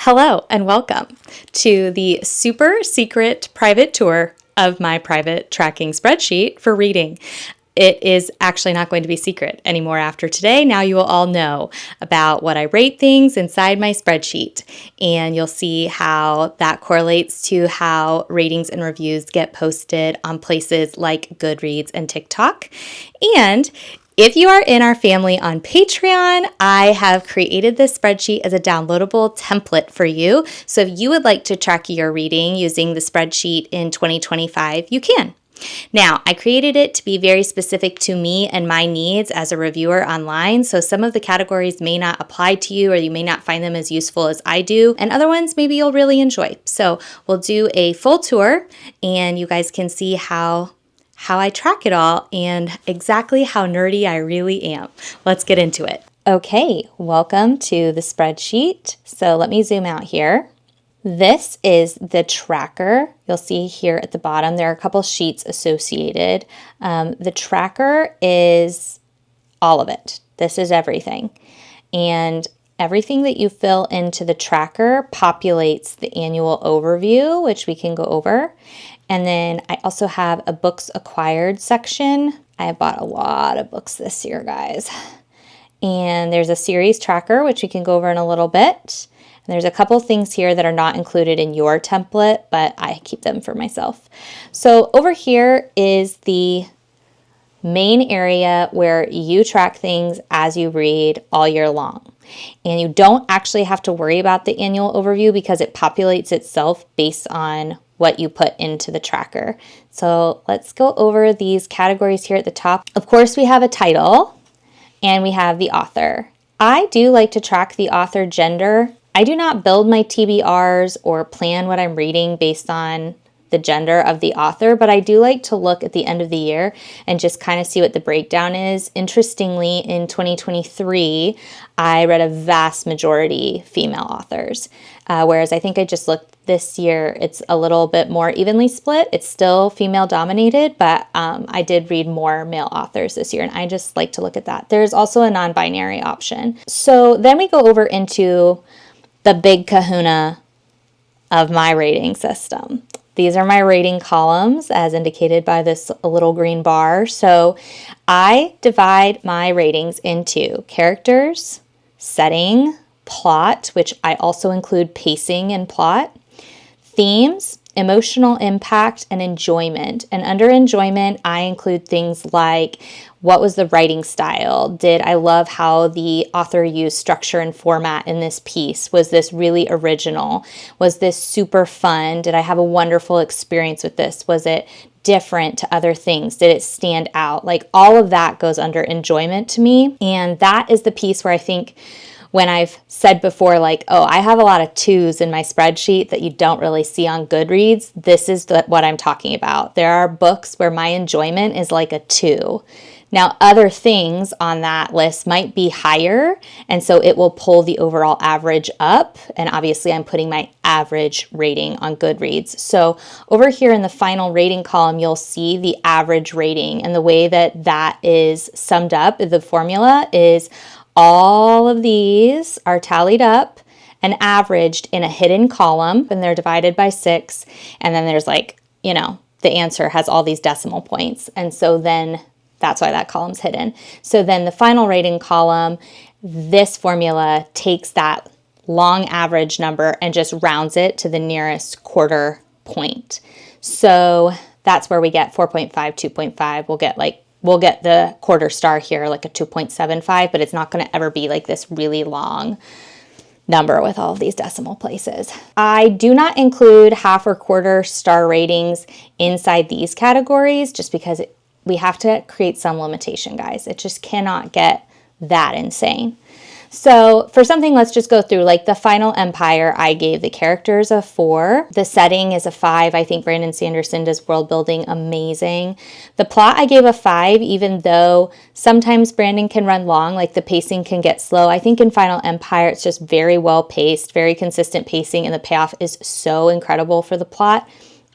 Hello and welcome to the super secret private tour of my private tracking spreadsheet for reading. It is actually not going to be secret anymore after today. Now you will all know about what I rate things inside my spreadsheet, and you'll see how that correlates to how ratings and reviews get posted on places like Goodreads and TikTok. And if you are in our family on Patreon, I have created this spreadsheet as a downloadable template for you. So if you would like to track your reading using the spreadsheet in 2025, you can. Now, I created it to be very specific to me and my needs as a reviewer online, so some of the categories may not apply to you or you may not find them as useful as I do, and other ones maybe you'll really enjoy. So we'll do a full tour and you guys can see how I track it all and exactly how nerdy I really am. Let's get into it. Okay, welcome to the spreadsheet. So let me zoom out here. This is the tracker. You'll see here at the bottom, there are a couple sheets associated. The tracker is all of it. This is everything. And everything that you fill into the tracker populates the annual overview, which we can go over. And then I also have a books acquired section. I have bought a lot of books this year, guys. And there's a series tracker, which we can go over in a little bit. And there's a couple things here that are not included in your template, but I keep them for myself. So over here is the main area where you track things as you read all year long. And you don't actually have to worry about the annual overview because it populates itself based on what you put into the tracker. So let's go over these categories here at the top. Of course, we have a title and we have the author. I do like to track the author gender. I do not build my TBRs or plan what I'm reading based on the gender of the author, but I do like to look at the end of the year and just kind of see what the breakdown is. Interestingly, in 2023, I read a vast majority female authors, whereas I think I just looked this year, it's a little bit more evenly split. It's still female dominated, but I did read more male authors this year, and I just like to look at that. There's also a non-binary option. So then we go over into the big kahuna of my rating system. These are my rating columns as indicated by this little green bar. So I divide my ratings into characters, setting, plot, which I also include pacing and plot, themes, emotional impact, and enjoyment. And under enjoyment, I include things like, what was the writing style? Did I love how the author used structure and format in this piece? Was this really original? Was this super fun? Did I have a wonderful experience with this? Was it different to other things? Did it stand out? Like all of that goes under enjoyment to me. And that is the piece where I think when I've said before, like, oh, I have a lot of 2s in my spreadsheet that you don't really see on Goodreads, this is what I'm talking about. There are books where my enjoyment is like a 2. Now, other things on that list might be higher, and so it will pull the overall average up. And obviously, I'm putting my average rating on Goodreads. So over here in the final rating column, you'll see the average rating. And the way that that is summed up, the formula is all of these are tallied up and averaged in a hidden column, and they're divided by 6. And then there's like, the answer has all these decimal points. And so then that's why that column's hidden. So then the final rating column, this formula takes that long average number and just rounds it to the nearest quarter point. So that's where we get 4.5, 2.5. We'll get the quarter star here, like a 2.75, but it's not going to ever be like this really long number with all of these decimal places. I do not include half or quarter star ratings inside these categories just because we have to create some limitation, guys. It just cannot get that insane. So for something, let's just go through like the Final Empire. I gave the characters a 4. The setting is a 5. I think Brandon Sanderson does world building amazing. The plot I gave a 5, even though sometimes Brandon can run long, like the pacing can get slow. I think in Final Empire, it's just very well paced, very consistent pacing, and the payoff is so incredible for the plot.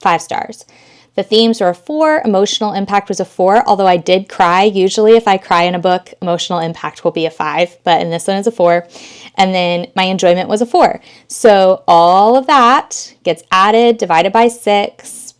5 stars. The themes were a 4. Emotional impact was a 4, although I did cry. Usually if I cry in a book, emotional impact will be a 5, but in this one it's a 4. And then my enjoyment was a 4. So all of that gets added, divided by 6.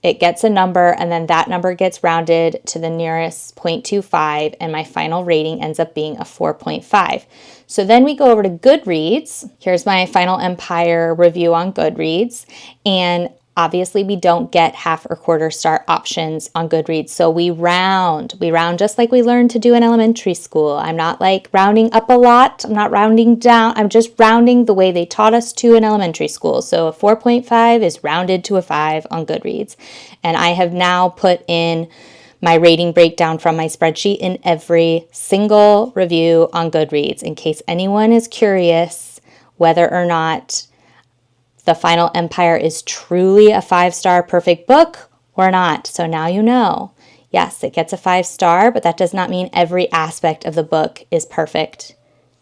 It gets a number, and then that number gets rounded to the nearest 0.25, and my final rating ends up being a 4.5. So then we go over to Goodreads. Here's my Final Empire review on Goodreads, and obviously we don't get half or quarter star options on Goodreads, so we round just like we learned to do in elementary school. I'm not like rounding up a lot, I'm not rounding down, I'm just rounding the way they taught us to in elementary school. So a 4.5 is rounded to a 5 on Goodreads. And I have now put in my rating breakdown from my spreadsheet in every single review on Goodreads, in case anyone is curious whether or not The Final Empire is truly a 5-star perfect book or not. So now you know. Yes, it gets a 5-star, but that does not mean every aspect of the book is perfect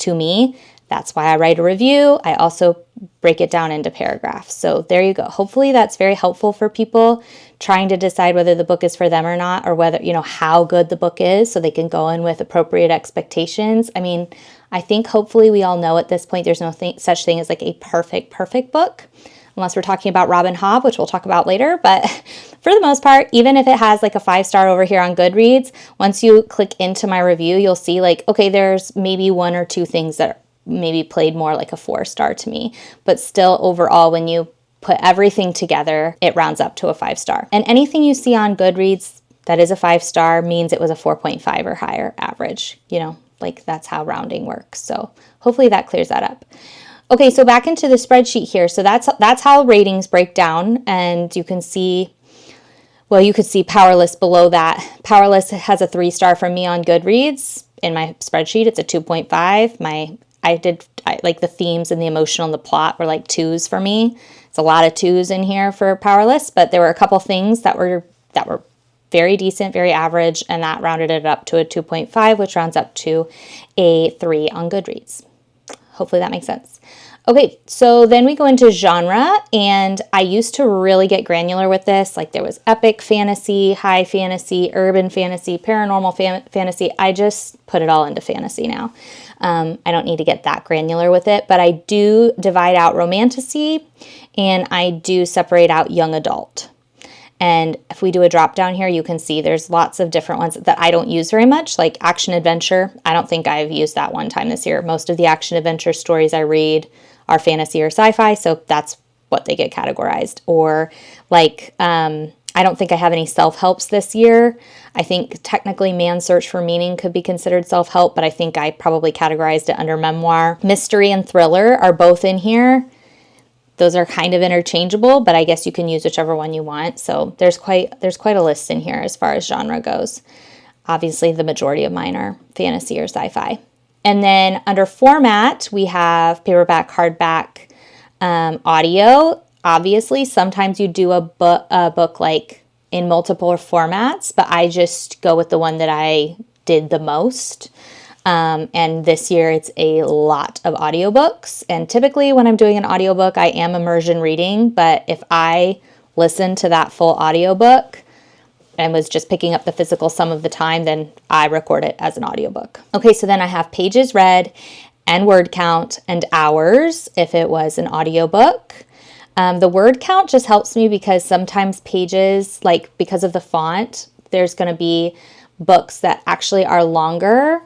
to me. That's why I write a review. I also break it down into paragraphs. So there you go. Hopefully that's very helpful for people trying to decide whether the book is for them or not, or whether, how good the book is, so they can go in with appropriate expectations. I mean, I think hopefully we all know at this point there's no such thing as like a perfect book, unless we're talking about Robin Hobb, which we'll talk about later. But for the most part, even if it has like a 5-star over here on Goodreads, once you click into my review, you'll see like, okay, there's maybe 1 or 2 things that maybe played more like a 4-star to me. But still, overall, when you put everything together, it rounds up to a 5-star. And anything you see on Goodreads that is a 5-star means it was a 4.5 or higher average. Like that's how rounding works. So hopefully that clears that up. Okay, so back into the spreadsheet here. So that's how ratings break down, and you can see, well, you could see Powerless below that. Powerless has a 3-star from me on Goodreads. In my spreadsheet, it's a 2.5. I like the themes and the emotional and the plot were like 2s for me. It's a lot of 2s in here for Powerless, but there were a couple things that were very decent, very average, and that rounded it up to a 2.5, which rounds up to a 3 on Goodreads. Hopefully that makes sense. Okay, so then we go into genre, and I used to really get granular with this. Like there was epic fantasy, high fantasy, urban fantasy, paranormal fantasy. I just put it all into fantasy now. I don't need to get that granular with it, but I do divide out romantasy, and I do separate out young adult. And if we do a drop down here, you can see there's lots of different ones that I don't use very much, like action adventure. I don't think I've used that one time this year. Most of the action adventure stories I read are fantasy or sci-fi, so that's what they get categorized. Or like, I don't think I have any self-helps this year. I think technically Man's Search for Meaning could be considered self-help, but I think I probably categorized it under memoir. Mystery and thriller are both in here. Those are kind of interchangeable, but I guess you can use whichever one you want. So there's quite a list in here as far as genre goes. Obviously, the majority of mine are fantasy or sci-fi. And then under format, we have paperback, hardback, audio. Obviously, sometimes you do a book like in multiple formats, but I just go with the one that I did the most. And this year it's a lot of audiobooks. And typically when I'm doing an audiobook, I am immersion reading. But if I listen to that full audiobook and was just picking up the physical some of the time, then I record it as an audiobook. Okay, so then I have pages read and word count and hours if it was an audiobook. The word count just helps me because sometimes pages, like because of the font, there's going to be books that actually are longer,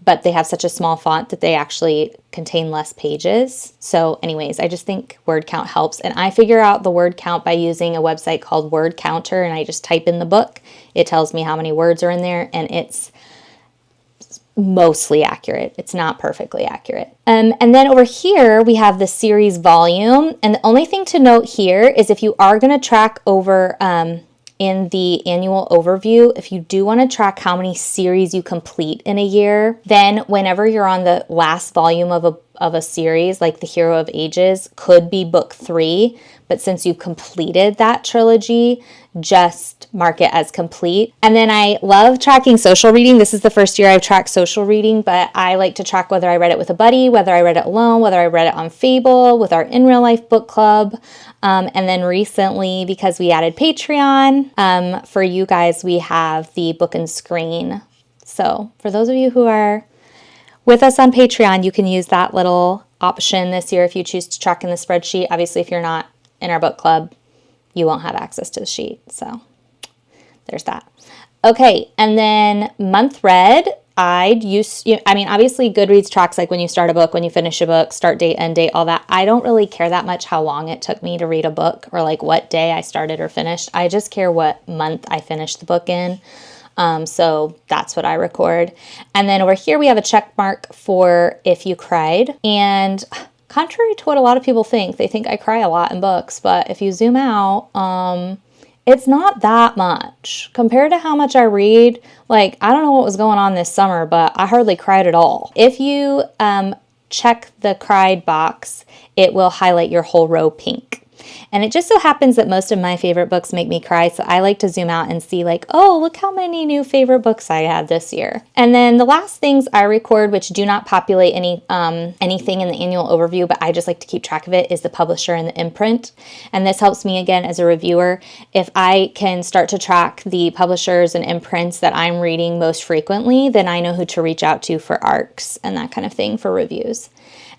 but they have such a small font that they actually contain less pages. So anyways, I just think word count helps. And I figure out the word count by using a website called Word Counter, and I just type in the book. It tells me how many words are in there, and it's mostly accurate. It's not perfectly accurate. And then over here, we have the series volume. And the only thing to note here is if you are going to track over in the annual overview, if you do want to track how many series you complete in a year, then whenever you're on the last volume of of a series, like The Hero of Ages, could be book 3. But since you've completed that trilogy, just mark it as complete. And then I love tracking social reading. This is the first year I've tracked social reading, but I like to track whether I read it with a buddy, whether I read it alone, whether I read it on Fable, with our In Real Life book club. And then recently, because we added Patreon, for you guys, we have the Book and Screen. So for those of you who are with us on Patreon, you can use that little option this year if you choose to track in the spreadsheet. Obviously, if you're not in our book club, you won't have access to the sheet. So there's that. Okay, and then month read, obviously Goodreads tracks like when you start a book, when you finish a book, start date, end date, all that. I don't really care that much how long it took me to read a book or like what day I started or finished. I just care what month I finished the book in. So that's what I record. And then over here we have a check mark for if you cried. And contrary to what a lot of people think, they think I cry a lot in books, but if you zoom out, it's not that much compared to how much I read. Like, I don't know what was going on this summer, but I hardly cried at all. If you check the cried box, it will highlight your whole row pink. And it just so happens that most of my favorite books make me cry, so I like to zoom out and see like, oh, look how many new favorite books I had this year. And then the last things I record, which do not populate anything in the annual overview, but I just like to keep track of it, is the publisher and the imprint. And this helps me, again, as a reviewer. If I can start to track the publishers and imprints that I'm reading most frequently, then I know who to reach out to for ARCs and that kind of thing for reviews.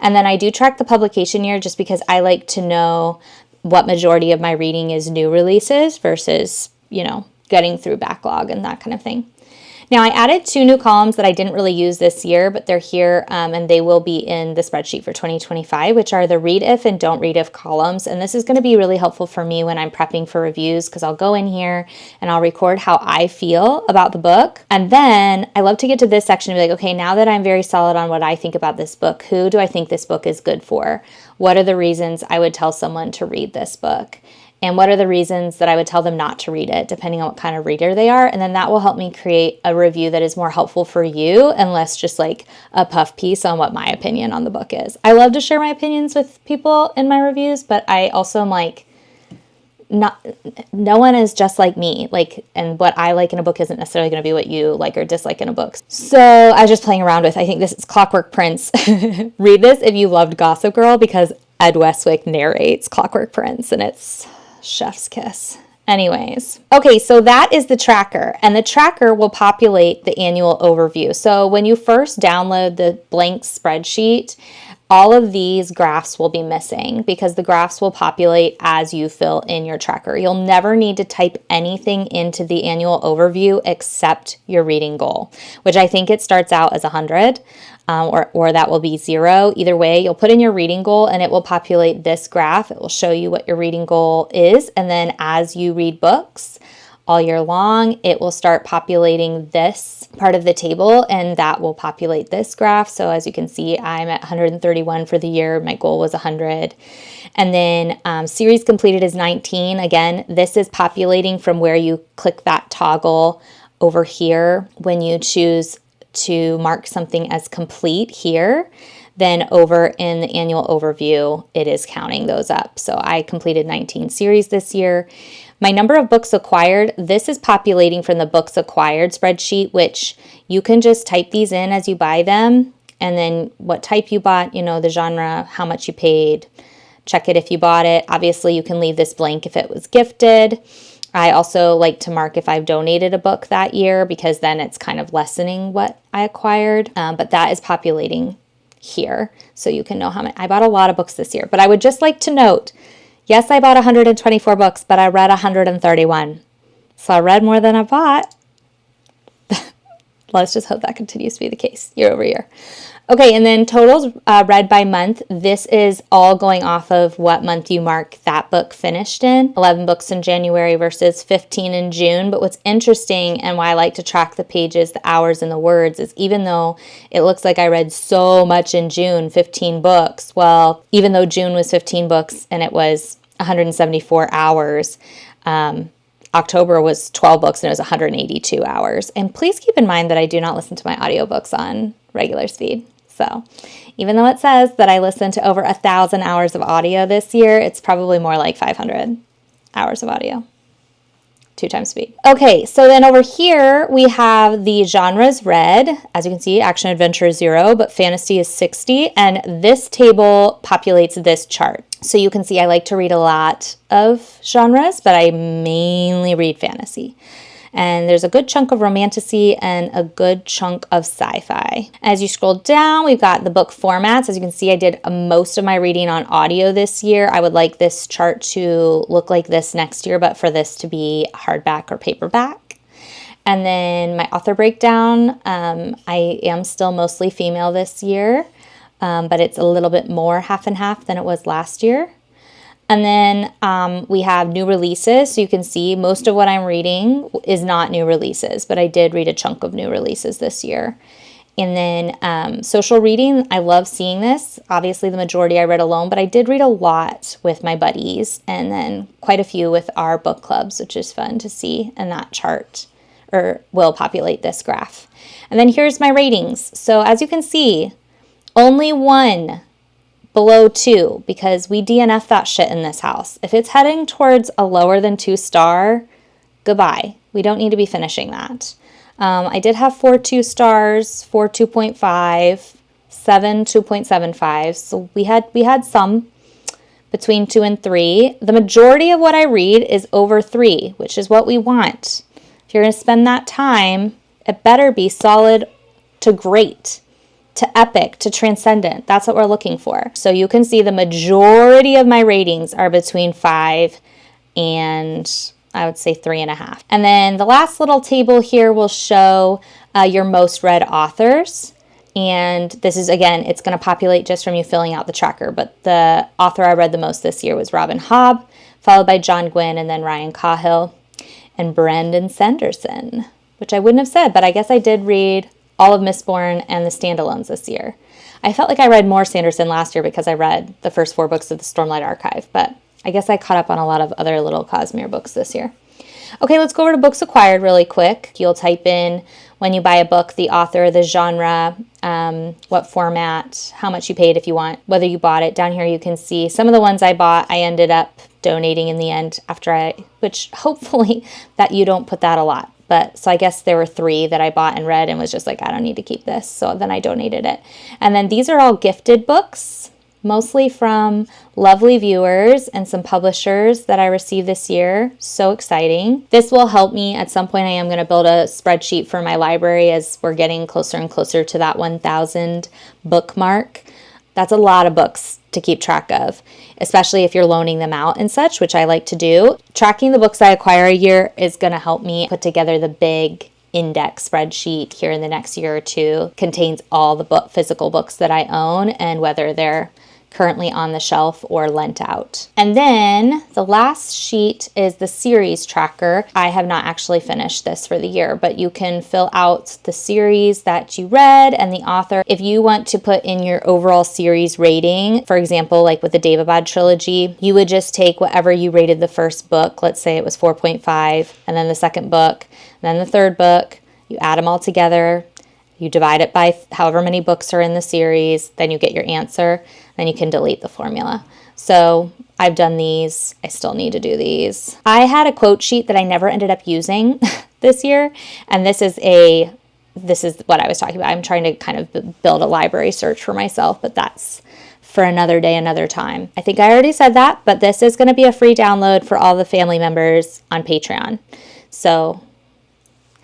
And then I do track the publication year just because I like to know what majority of my reading is new releases versus, getting through backlog and that kind of thing. Now, I added 2 new columns that I didn't really use this year, but they're here and they will be in the spreadsheet for 2025, which are the read if and don't read if columns. And this is going to be really helpful for me when I'm prepping for reviews because I'll go in here and I'll record how I feel about the book. And then I love to get to this section and be like, okay, now that I'm very solid on what I think about this book, who do I think this book is good for? What are the reasons I would tell someone to read this book? And what are the reasons that I would tell them not to read it, depending on what kind of reader they are? And then that will help me create a review that is more helpful for you and less just like a puff piece on what my opinion on the book is. I love to share my opinions with people in my reviews, but I also am like, no one is just like me. And what I like in a book isn't necessarily going to be what you like or dislike in a book. So I was just playing around with, I think this is Clockwork Prince. Read this if you loved Gossip Girl, because Ed Westwick narrates Clockwork Prince and it's chef's kiss. Anyways, okay, so that is the tracker, and the tracker will populate the annual overview. So when you first download the blank spreadsheet, all of these graphs will be missing because the graphs will populate as you fill in your tracker. You'll never need to type anything into the annual overview except your reading goal, which I think it starts out as 100. Or that will be 0. Either way, you'll put in your reading goal and it will populate this graph. It will show you what your reading goal is. And then as you read books all year long, it will start populating this part of the table and that will populate this graph. So as you can see, I'm at 131 for the year. My goal was 100. And then series completed is 19. Again, this is populating from where you click that toggle over here when you choose to mark something as complete here, then over in the annual overview, it is counting those up. So I completed 19 series this year. My number of books acquired, this is populating from the books acquired spreadsheet, which you can just type these in as you buy them. And then what type you bought, the genre, how much you paid, check it if you bought it. Obviously, you can leave this blank if it was gifted. I also like to mark if I've donated a book that year because then it's kind of lessening what I acquired. But that is populating here so you can know how many. I bought a lot of books this year, but I would just like to note, yes, I bought 124 books, but I read 131. So I read more than I bought. Let's just hope that continues to be the case year over year. Okay, and then totals read by month. This is all going off of what month you mark that book finished in. 11 books in January versus 15 in June. But what's interesting and why I like to track the pages, the hours, and the words is even though it looks like I read so much in June, 15 books, well, even though June was 15 books and it was 174 hours, October was 12 books and it was 182 hours. And please keep in mind that I do not listen to my audiobooks on regular speed. So even though it says that I listened to over 1,000 hours of audio this year, it's probably more like 500 hours of audio. 2 times speed. Okay, so then over here we have the genres read. As you can see, action adventure is 0, but fantasy is 60. And this table populates this chart. So you can see I like to read a lot of genres, but I mainly read fantasy. And there's a good chunk of romantasy and a good chunk of sci-fi. As you scroll down, we've got the book formats. As you can see, I did most of my reading on audio this year. I would like this chart to look like this next year, but for this to be hardback or paperback. And then my author breakdown, I am still mostly female this year, but it's a little bit more half and half than it was last year. And then we have new releases. So you can see most of what I'm reading is not new releases, but I did read a chunk of new releases this year. And then social reading, I love seeing this. Obviously, the majority I read alone, but I did read a lot with my buddies and then quite a few with our book clubs, which is fun to see. And that chart will populate this graph. And then here's my ratings. So as you can see, only 1 below 2, because we DNF that shit in this house. If it's heading towards a lower than 2-star, goodbye. We don't need to be finishing that. I did have 4 2-stars, 4 2.5, 7 2.75. So we had some between 2 and 3. The majority of what I read is over 3, which is what we want. If you're going to spend that time, it better be solid to great, to epic, to transcendent. That's what we're looking for. So you can see the majority of my ratings are between 5 and I would say 3.5. And then the last little table here will show your most read authors. And this is, again, it's going to populate just from you filling out the tracker. But the author I read the most this year was Robin Hobb, followed by John Gwynne, and then Ryan Cahill and Brandon Sanderson, which I wouldn't have said, but I guess I did read all of Mistborn and the standalones this year. I felt like I read more Sanderson last year because I read the first 4 books of the Stormlight Archive, but I guess I caught up on a lot of other little Cosmere books this year. Okay, let's go over to books acquired really quick. You'll type in when you buy a book, the author, the genre, what format, how much you paid if you want, whether you bought it. Down here you can see some of the ones I bought, I ended up donating in the end which hopefully that you don't put that a lot. But so I guess there were 3 that I bought and read and was just like, I don't need to keep this. So then I donated it. And then these are all gifted books, mostly from lovely viewers and some publishers that I received this year. So exciting. This will help me. At some point I am going to build a spreadsheet for my library as we're getting closer and closer to that 1,000 book mark. That's a lot of books to keep track of, especially if you're loaning them out and such, which I like to do. Tracking the books I acquire a year is going to help me put together the big index spreadsheet here in the next year or 2. Contains all the physical books that I own and whether they're currently on the shelf or lent out. And then the last sheet is the series tracker. I have not actually finished this for the year, but you can fill out the series that you read and the author. If you want to put in your overall series rating, for example, like with the Devoured trilogy, you would just take whatever you rated the first book. Let's say it was 4.5, and then the second book, and then the third book. You add them all together. You divide it by however many books are in the series, then you get your answer, then you can delete the formula. So I've done these. I still need to do these. I had a quote sheet that I never ended up using this year, and this is what I was talking about. I'm trying to kind of build a library search for myself, but that's for another day, another time. I think I already said that, but this is going to be a free download for all the family members on Patreon. So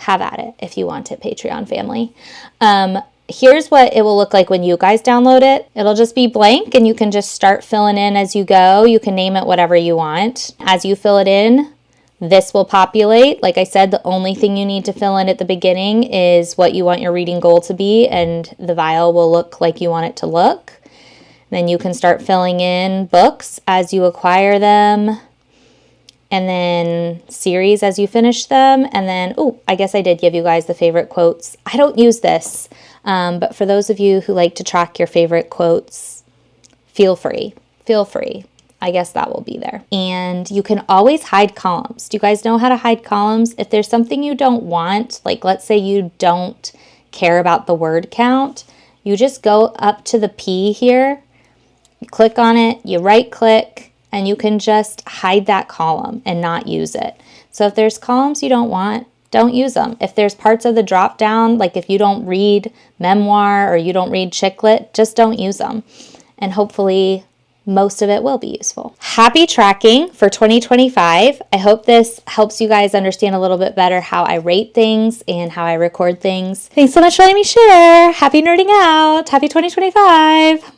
have at it if you want it, Patreon family. Here's what it will look like when you guys download it. It'll just be blank and you can just start filling in as you go. You can name it whatever you want. As you fill it in, this will populate. Like I said, the only thing you need to fill in at the beginning is what you want your reading goal to be, and the vial will look like you want it to look. Then you can start filling in books as you acquire them, and then series as you finish them. And then, I guess I did give you guys the favorite quotes. I don't use this, but for those of you who like to track your favorite quotes, feel free. I guess that will be there. And you can always hide columns. Do you guys know how to hide columns? If there's something you don't want, like let's say you don't care about the word count, you just go up to the P here, you click on it, you right click, and you can just hide that column and not use it. So if there's columns you don't want, don't use them. If there's parts of the drop down, like if you don't read memoir or you don't read chick lit, just don't use them. And hopefully most of it will be useful. Happy tracking for 2025. I hope this helps you guys understand a little bit better how I rate things and how I record things. Thanks so much for letting me share. Happy nerding out. Happy 2025.